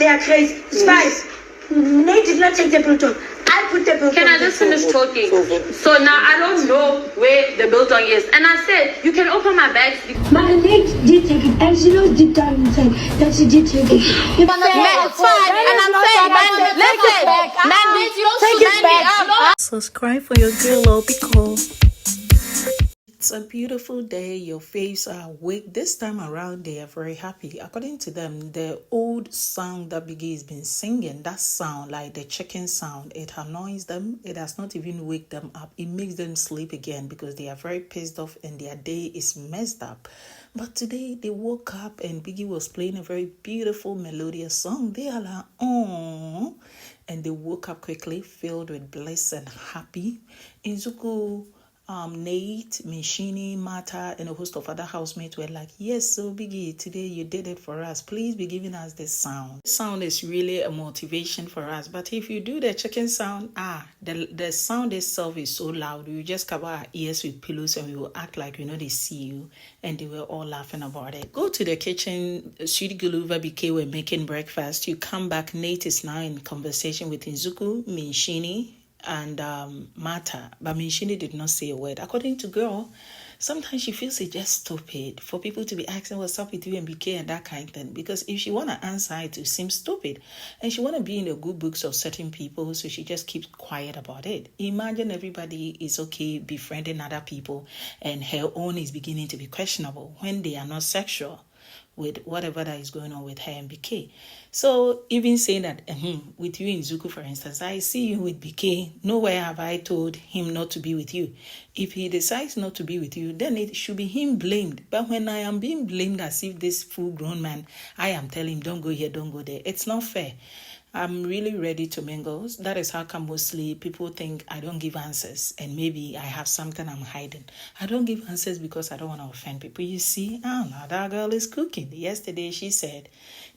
They are crazy. Spice. Nate did not take the biltong. I put the biltong. Can I just finish talking? So now I don't know where the biltong is. And I said, you can open my bags. My Nate did take it, and she knows deep down inside that she did take it. It's fine. And I'm saying, man, you don't take it back. Subscribe for your girl, because it's a beautiful day. Your faves are awake. This time around, they are very happy. According to them, the old song that Biggie has been singing, that sound, like the chicken sound, it annoys them. It does not even wake them up. It makes them sleep again because they are very pissed off and their day is messed up. But today, they woke up and Biggie was playing a very beautiful, melodious song. They are like, oh, and they woke up quickly, filled with bliss and happy. Inzuku, Nate, Mishini, Mata, and a host of other housemates were like, yes, so Biggie, today you did it for us. Please be giving us this sound. This sound is really a motivation for us. But if you do the chicken sound, the sound itself is so loud. We just cover our ears with pillows and we will act like they see you. And they were all laughing about it. Go to the kitchen. Sweet Guluva Beekay were making breakfast. You come back. Nate is now in conversation with Nzuku, Mishini, and Mata, but Minshini did not say a word. According to girl, sometimes she feels it's just stupid for people to be asking what's up with you and BK and that kind of thing. Because if she want to answer it, it seems stupid. And she want to be in the good books of certain people, so she just keeps quiet about it. Imagine everybody is okay befriending other people and her own is beginning to be questionable when they are not sexual with whatever that is going on with her and BK. So even saying that with you in Zuku, for instance, I see you with BK, nowhere have I told him not to be with you. If he decides not to be with you, then it should be him blamed. But when I am being blamed as if this full-grown man, I am telling him, don't go here, don't go there. It's not fair. I'm really ready to mingle. That is how come mostly people think I don't give answers and maybe I have something I'm hiding. I don't give answers because I don't want to offend people. You see, now that girl is cooking. Yesterday she said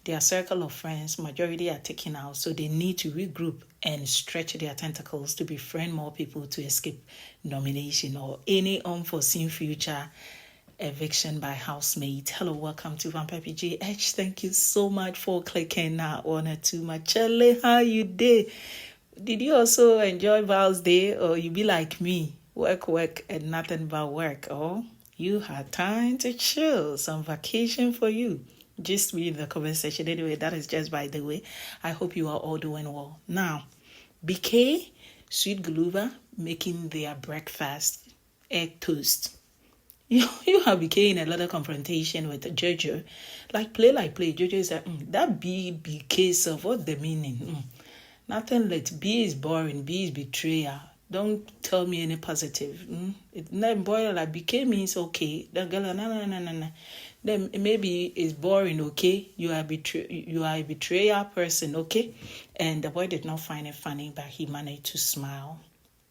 their circle of friends, majority are taken out, so they need to regroup and stretch their tentacles to befriend more people to escape nomination or any unforeseen future eviction by housemate. Hello, welcome to Vampire PGH. Thank you so much for clicking that honor to my chile. How you did? Did you also enjoy Val's Day, or you be like me, work and nothing but work? Or you had time to chill, some vacation for you? Just read the comment section. Anyway, that is just by the way. I hope you are all doing well. Now, BK, Sweet Guluva making their breakfast, egg toast. You have became a lot of confrontation with Jojo. Like play. Jojo is like, that BK self, what's the meaning? Nothing like B is boring, B is betrayal. Don't tell me any positive. It's not boring, like BK means okay. The girl, no. Then maybe it's boring, okay? You are a betrayal person, okay? And the boy did not find it funny, but he managed to smile.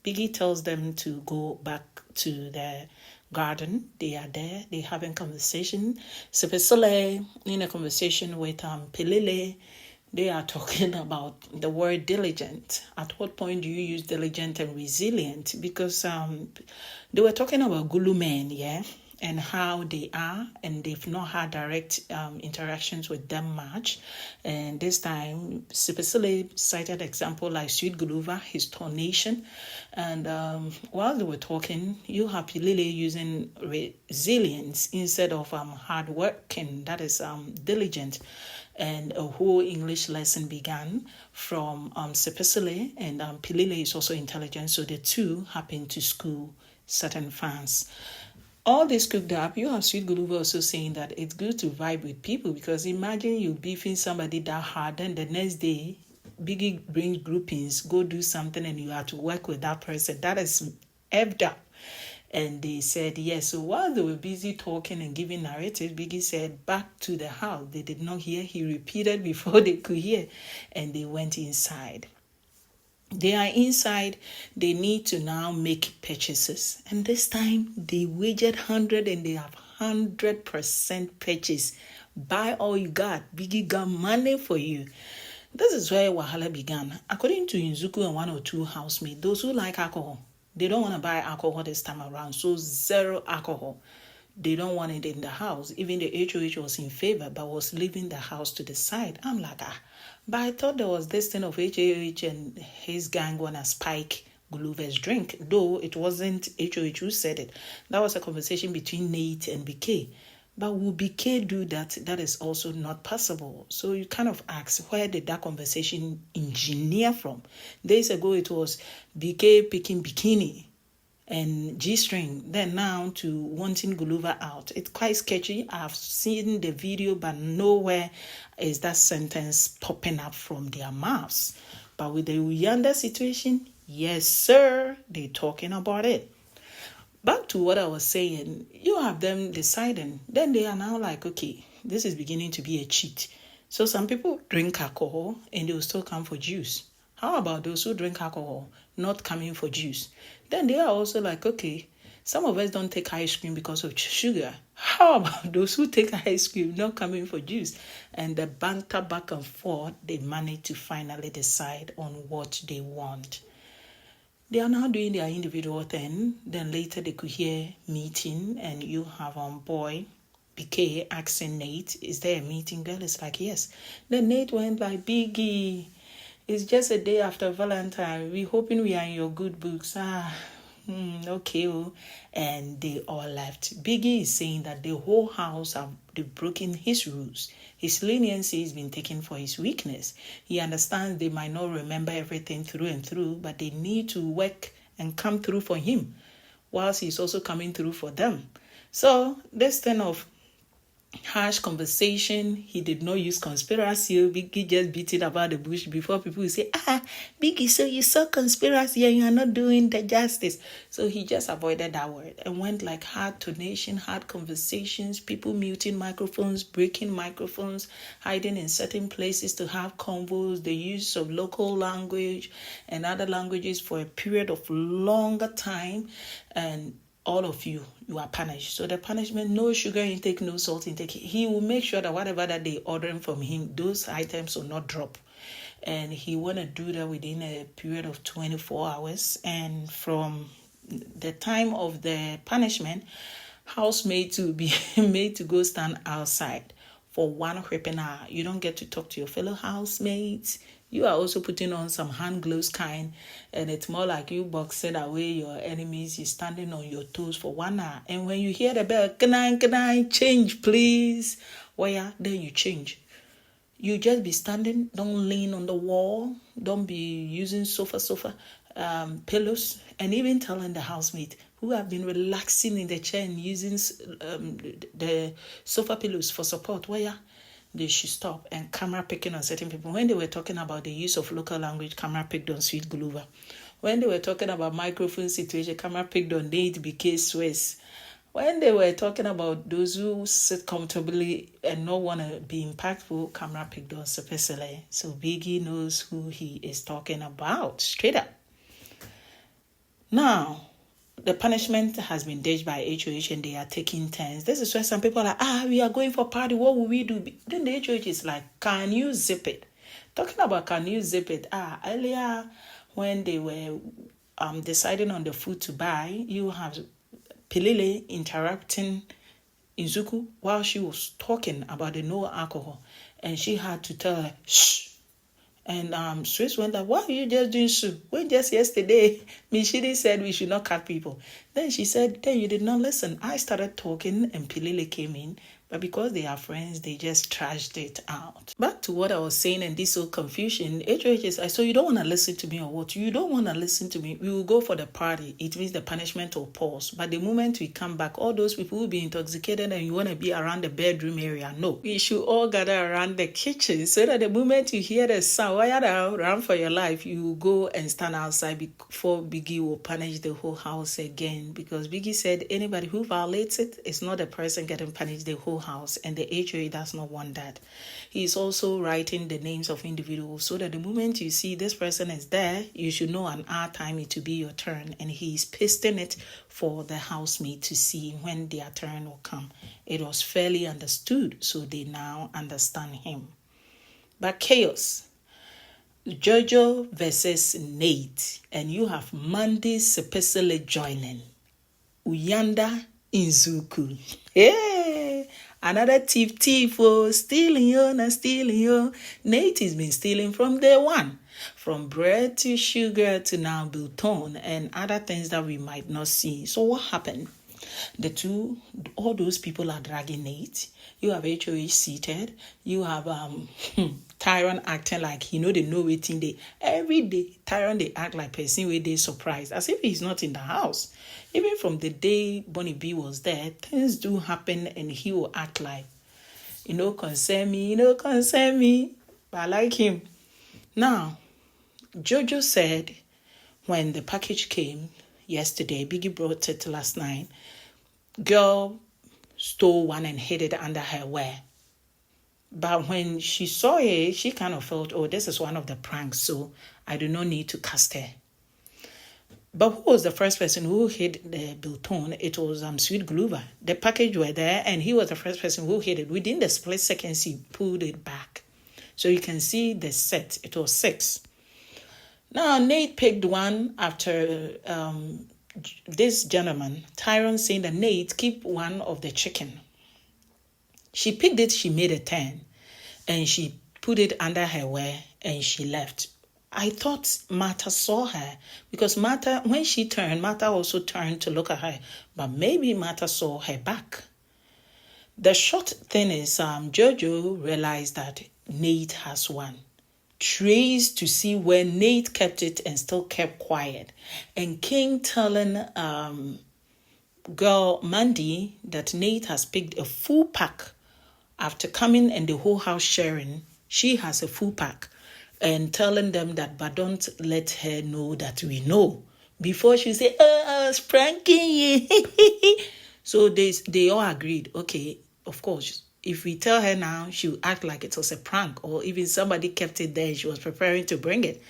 Biggie tells them to go back to the garden. They are there. They having conversation. Sepesole in a conversation with Pelele. They are talking about the word diligent. At what point do you use diligent and resilient? Because they were talking about Gulu men, yeah, and how they are, and they've not had direct interactions with them much. And this time, Sipesile cited example like Sweet Guluva, his tonation. And while they were talking, you have Pilile using resilience instead of hard work, and that is diligent. And a whole English lesson began from Sipesile, and Pilile is also intelligent, so the two happen to school certain fans. All this cooked up, you have Sweet Guluva also saying that it's good to vibe with people, because imagine you beefing somebody that hard, and the next day, Biggie brings groupings, go do something, and you have to work with that person. That is effed up. And they said yes. So while they were busy talking and giving narratives, Biggie said, back to the house. They did not hear. He repeated before they could hear, and they went inside. They are inside. They need to now make purchases. And this time, they wagered 100 and they have 100% purchase. Buy all you got. Biggie got money for you. This is where Wahala began. According to Nzuku and one or two housemates, those who like alcohol, they don't want to buy alcohol this time around. So 0 alcohol. they don't want it in the house. Even the HOH was in favor, but was leaving the house to the side. I'm like, but I thought there was this thing of HOH and his gang wanna spike Guluve's drink, though it wasn't HOH who said it. That was a conversation between Nate and Beekay. But will Beekay do that? That is also not possible. So you kind of ask, where did that conversation engineer from? Days ago, it was Beekay picking bikini and G-string, then now to wanting Guluva out. It's quite sketchy. I've seen the video, but nowhere is that sentence popping up from their mouths. But with the Uyanda situation, yes, sir, they're talking about it. Back to what I was saying, you have them deciding. Then they are now like, okay, this is beginning to be a cheat. So some people drink alcohol and they will still come for juice. How about those who drink alcohol not coming for juice? Then they are also like, okay, some of us don't take ice cream because of sugar. How about those who take ice cream not coming for juice? And the banter back and forth, they manage to finally decide on what they want. They are now doing their individual thing. Then later they could hear meeting, and you have boy Beekay asking Nate, is there a meeting, girl? It's like, yes. Then Nate went like, Biggie, it's just a day after Valentine. We're hoping we are in your good books. Okay. And they all left. Biggie is saying that the whole house they've broken his rules. His leniency has been taken for his weakness. He understands they might not remember everything through and through, but they need to work and come through for him, whilst he's also coming through for them. So this thing of harsh conversation, he did not use conspiracy. Biggie just beat it about the bush before people will say, Biggie, so you saw conspiracy and you are not doing the justice. So he just avoided that word and went like hard tonation, hard conversations, people muting microphones, breaking microphones, hiding in certain places to have convos, the use of local language and other languages for a period of longer time. And all of you are punished. So the punishment, no sugar intake, no salt intake. He will make sure that whatever that they ordering from him, those items will not drop. And he want to do that within a period of 24 hours. And from the time of the punishment, housemaid to be made to go stand outside for 1 whipping hour. You don't get to talk to your fellow housemates. You are also putting on some hand gloves kind, and it's more like you boxing away your enemies. You're standing on your toes for 1 hour. And when you hear the bell, can I change, please? Well, yeah, then you change. You just be standing. Don't lean on the wall. Don't be using sofa pillows, and even telling the housemate who have been relaxing in the chair and using the sofa pillows for support. Well, yeah, they should stop. And camera picking on certain people. When they were talking about the use of local language, camera picked on Sweet Guluva. When they were talking about microphone situation, camera picked on Nate Beekay Swiss. When they were talking about those who sit comfortably and not want to be impactful, camera picked on Sepesele. So Biggie knows who he is talking about, straight up. Now, the punishment has been dished by HOH and they are taking turns. This is where some people are like, we are going for party. What will we do? Then the HOH is like, can you zip it? Talking about can you zip it? Earlier when they were deciding on the food to buy, you have Pilile interrupting Izuku while she was talking about the no alcohol. And she had to tell her, shh. And Swiss went like, why are you just doing so? When just yesterday, Mishiri said we should not cut people. Then she said, then you did not listen. I started talking and Pilile came in. But because they are friends, they just trashed it out. Back to what I was saying and this whole confusion, HOH is like, so you don't want to listen to me or what? You don't want to listen to me. We will go for the party. It means the punishment will pause. But the moment we come back, all those people will be intoxicated and you want to be around the bedroom area. No, we should all gather around the kitchen so that the moment you hear the sound, run for your life, you will go and stand outside before Biggie will punish the whole house again. Because Biggie said anybody who violates it is not the person getting punished, the whole house, and the HOA does not want that. He is also writing the names of individuals so that the moment you see this person is there, you should know an hour time it to be your turn, and he is pasting it for the housemate to see when their turn will come. It was fairly understood, so they now understand him. But chaos. Jojo versus Nate, and you have Mandy Sepesele joining. Uyanda in Zuku. Hey, another thief, oh, stealing, oh, not stealing, oh. Nate has been stealing from day one, from bread to sugar to now biltong and other things that we might not see. So what happened? All those people are dragging Nate. You have HOH seated. You have Tyron acting like they know waiting day. Every day, Tyron they act like person where they surprised, as if he's not in the house. Even from the day Bonnie B was there, things do happen and he will act like, concern me, concern me. But I like him. Now, Jojo said when the package came yesterday, Biggie brought it last night, girl stole one and hid it under her wear. But when she saw it, she kind of felt, oh, this is one of the pranks, so I do not need to cast her. But who was the first person who hid the biltong? It was Sweet Glover. The package were there, and he was the first person who hid it. Within the split seconds, he pulled it back. So you can see the set. It was 6. Now, Nate picked one after this gentleman, Tyron, saying that Nate keep one of the chicken. She picked it, she made a 10, and she put it under her wear, and she left. I thought Martha saw her, because Martha, when she turned, Martha also turned to look at her, but maybe Martha saw her back. The short thing is, Jojo realized that Nate has one. Traced to see where Nate kept it and still kept quiet, and came telling girl Mandy that Nate has picked a full pack. After coming and the whole house sharing, she has a full pack, and telling them that, but don't let her know that we know. Before she say, I was pranking you. So they all agreed, okay, of course, if we tell her now, she will act like it was a prank, or even somebody kept it there and she was preparing to bring it.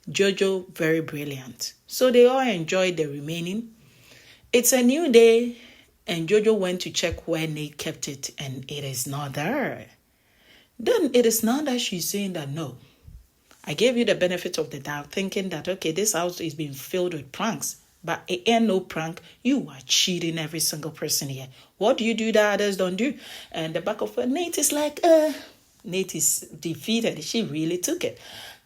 Jojo, very brilliant. So they all enjoyed the remaining. It's a new day, and Jojo went to check where Nate kept it, and it is not there. Then it is not that she's saying that, no, I gave you the benefit of the doubt, thinking that, okay, this house is being filled with pranks. But it ain't no prank. You are cheating every single person here. What do you do that others don't do? And the back of her, Nate is like, Nate is defeated. She really took it.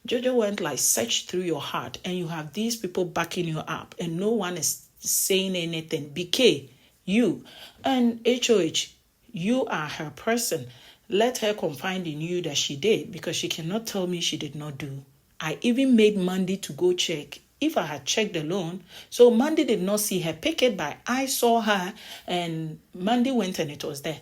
Jojo went like, search through your heart, and you have these people backing you up, and no one is saying anything. Beekay, you, and HOH, you are her person. Let her confide in you that she did, because she cannot tell me she did not do. I even made Mandy to go check if I had checked alone. So Mandy did not see her pick it, but I saw her, and Mandy went and it was there.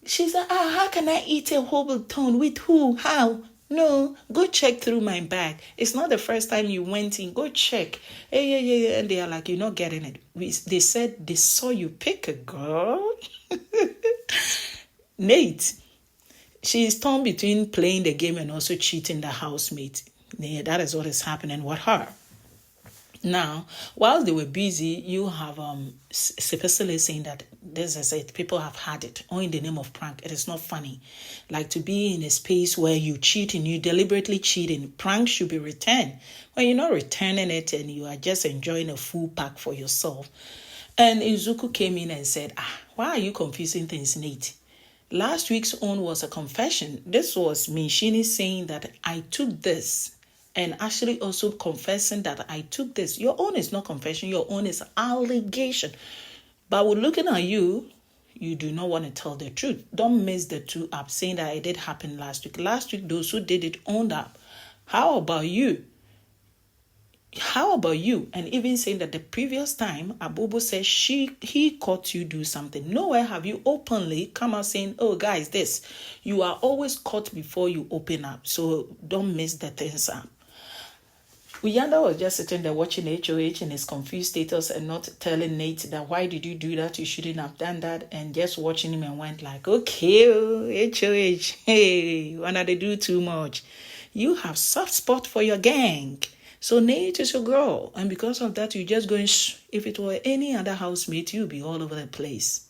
She said, how can I eat a whole biltong? With who? How? No, go check through my bag. It's not the first time you went in. Go check. Yeah. And they are like, you're not getting it. They said they saw you pick a girl. Nate, she is torn between playing the game and also cheating the housemate. Yeah, that is what is happening with her. Now, while they were busy, you have Sipesile saying that this is it. People have had it, all in the name of prank. It is not funny. Like to be in a space where you cheat and you deliberately cheating. Prank should be returned. When you're not returning it and you are just enjoying a full pack for yourself. And Izuku came in and said, why are you confusing things, Nate? Last week's own was a confession. This was Minshini saying that I took this, and actually also confessing that I took this. Your own is not confession. Your own is allegation. But with looking at you, you do not want to tell the truth. Don't mix the two up, saying that it did happen last week. Last week, those who did it owned up. How about you? How about you? And even saying that the previous time, Abubu said he caught you do something. Nowhere have you openly come out saying, oh, guys, this. You are always caught before you open up. So don't mix the things up. Uyanda was just sitting there watching HOH in his confused status and not telling Nate that, why did you do that? You shouldn't have done that. And just watching him and went like, okay, HOH, hey, why not they do too much? You have soft spot for your gang. So Nate is your girl. And because of that, you just going, if it were any other housemate, you'd be all over the place.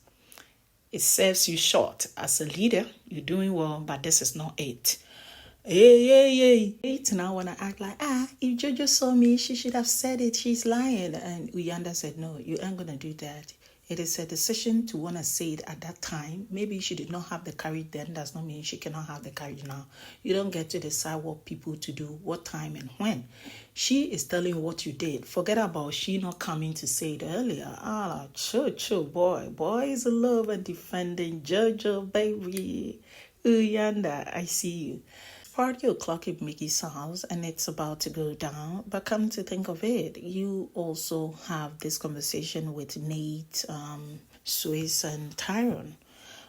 It serves you short. As a leader, you're doing well, but this is not it. Hey. Nate now want to act like, if Jojo saw me, she should have said it. She's lying. And Uyanda said, no, you ain't going to do that. It is a decision to want to say it at that time. Maybe she did not have the courage then. Does not mean she cannot have the courage now. You don't get to decide what people to do, what time and when. She is telling you what you did. Forget about she not coming to say it earlier. Chill, boy is in love and defending Jojo, baby. Uyanda, I see you. Party o'clock in Biggie's house and it's about to go down. But come to think of it, you also have this conversation with Nate, Swiss, and Tyrone.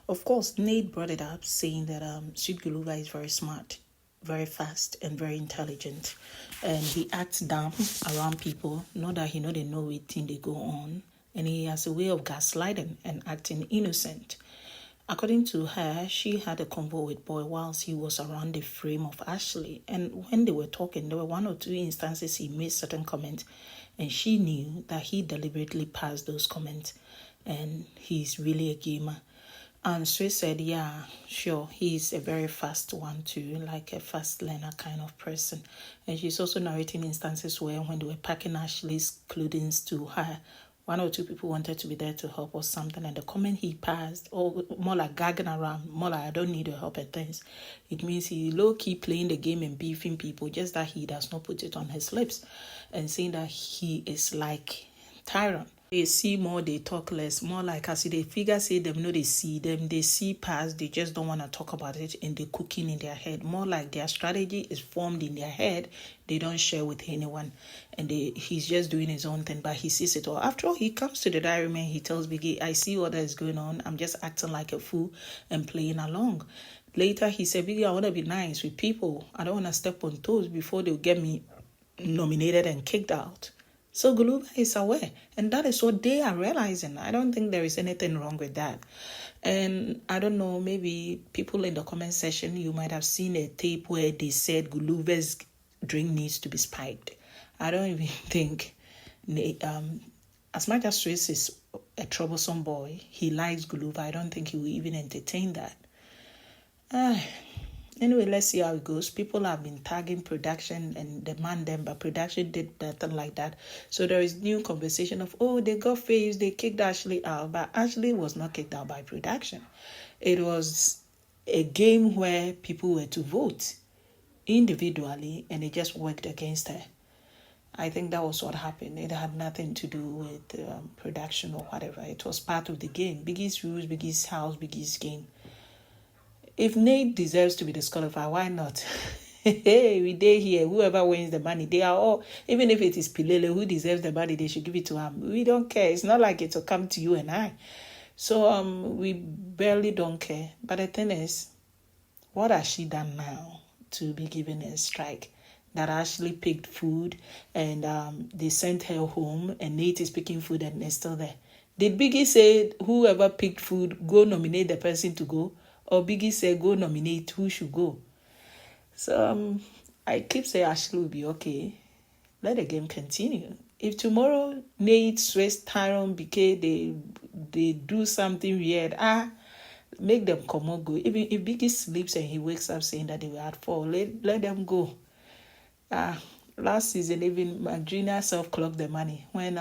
Of course, Nate brought it up saying that Sweet Guluva is very smart, very fast, and very intelligent. And he acts dumb around people, not that he know they know it thing they go on. And he has a way of gaslighting and acting innocent. According to her, she had a convo with Boy whilst he was around the frame of Ashley. And when they were talking, there were 1 or 2 instances he made certain comments. And she knew that he deliberately passed those comments. And he's really a gamer. And Sue said, yeah, sure, he's a very fast one too, like a fast learner kind of person. And she's also narrating instances where when they were packing Ashley's clothing to her, 1 or 2 people wanted to be there to help or something, and the comment he passed, or more like gagging around, more like I don't need your help and things, it means he low-key playing the game and beefing people, just that he does not put it on his lips, and saying that he is like Tyrone. They see more, they talk less. More like as they figure say them, no, they see them, they see past, they just don't want to talk about it and they cooking in their head. More like their strategy is formed in their head. They don't share with anyone. And he's just doing his own thing, but he sees it all. After all, he comes to the diary room and he tells Biggie, I see what is going on. I'm just acting like a fool and playing along. Later, he said, Biggie, I want to be nice with people. I don't want to step on toes before they'll get me nominated and kicked out. So Guluva is aware, and that is what they are realizing. I don't think there is anything wrong with that. And I don't know, maybe people in the comment section, you might have seen a tape where they said Guluva's drink needs to be spiked. I don't even think, as much as Swiss is a troublesome boy, he likes Guluva. I don't think he will even entertain that. Anyway, let's see how it goes. People have been tagging production and demand them, but production did nothing like that. So there is new conversation of, oh, they got faves, they kicked Ashley out. But Ashley was not kicked out by production. It was a game where people were to vote individually and it just worked against her. I think that was what happened. It had nothing to do with production or whatever. It was part of the game. Biggie's rules, Biggie's house, Biggie's game. If Nate deserves to be disqualified, why not? Hey, we did here. Whoever wins the money, they are all, even if it is Pilele who deserves the money, they should give it to him. We don't care. It's not like it will come to you and I. So we barely don't care. But the thing is, what has she done now to be given a strike? That Ashley picked food and they sent her home and Nate is picking food and they're still there. Did Biggie say whoever picked food, go nominate the person to go? Or Biggie said, go nominate who should go. So I keep saying Ashley will be okay. Let the game continue. If tomorrow Nate, Swiss, Tyrone, Beekay, they do something weird, make them come on go. Even if Biggie sleeps and he wakes up saying that they were at 4, let them go. Last season, even Madrina self-clocked the money when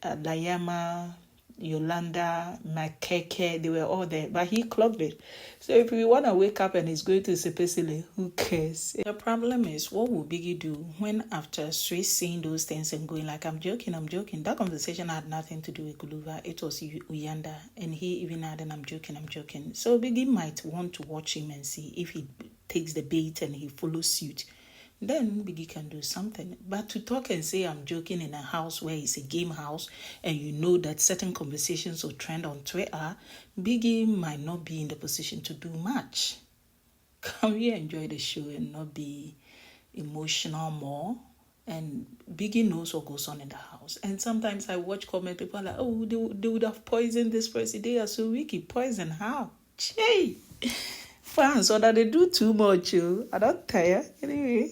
Dayama, Yolanda, Makeke, they were all there, but he clocked it. So if we want to wake up and he's going to Sepesile, who cares? The problem is, what will Biggie do when after Swiss seeing those things and going like, I'm joking. That conversation had nothing to do with Guluva. It was Uyanda, and he even added, I'm joking. So Biggie might want to watch him and see if he takes the bait and he follows suit. Then Biggie can do something. But to talk and say I'm joking in a house where it's a game house and you know that certain conversations will trend on Twitter, Biggie might not be in the position to do much. Can we enjoy the show and not be emotional more? And Biggie knows what goes on in the house. And sometimes I watch comment, people are like, oh, they would have poisoned this person. They are so wicked. Poison how? Chey! Fans, or that they do too much, I don't tire. Anyway.